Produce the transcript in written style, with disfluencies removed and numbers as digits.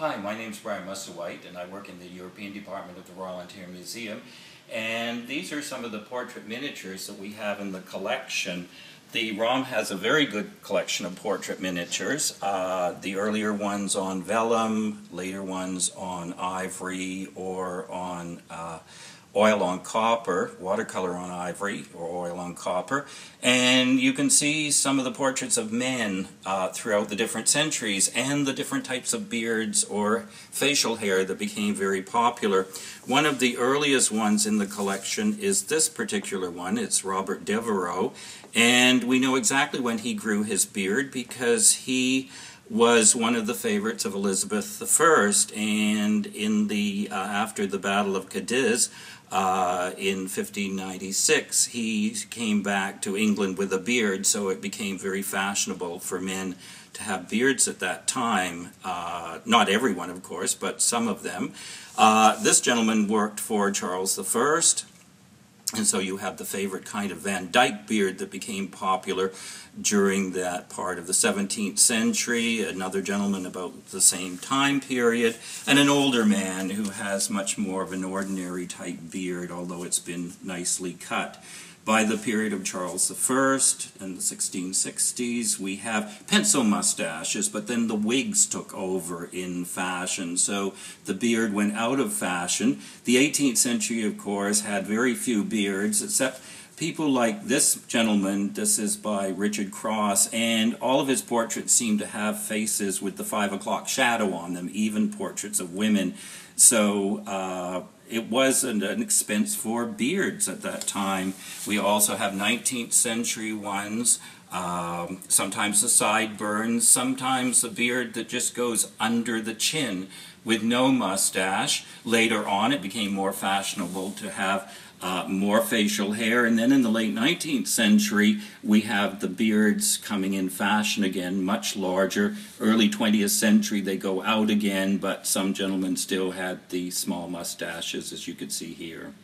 Hi, my name is Brian Musselwhite, and I work in the European Department of the Royal Ontario Museum. And these are some of the portrait miniatures that we have in the collection. The ROM has a very good collection of portrait miniatures. The earlier ones on vellum, later ones on ivory or on oil on copper, watercolor on ivory or oil on copper. And you can see some of the portraits of men throughout the different centuries and the different types of beards or facial hair that became very popular. One of the earliest ones in the collection is this particular one. It's Robert Devereux, and we know exactly when he grew his beard because he was one of the favorites of Elizabeth I, and in the after the Battle of Cadiz in 1596, he came back to England with a beard, so it became very fashionable for men to have beards at that time. Not everyone, of course, but some of them. This gentleman worked for Charles I, and so you have the favorite kind of Van Dyke beard that became popular during that part of the 17th century, another gentleman about the same time period, and an older man who has much more of an ordinary type beard, although it's been nicely cut. By the period of Charles I in the 1660s, we have pencil mustaches, but then the wigs took over in fashion, so the beard went out of fashion. The 18th century, of course, had very few beards, except people like this gentleman. This is by Richard Cross, and all of his portraits seem to have faces with the 5 o'clock shadow on them, even portraits of women. So it wasn't an expense for beards at that time. We also have 19th century ones, sometimes the sideburns, sometimes a beard that just goes under the chin with no mustache. Later on it became more fashionable to have more facial hair, and then in the late 19th century we have the beards coming in fashion again, much larger. Early 20th century they go out again, but some gentlemen still had the small mustaches, as you could see here.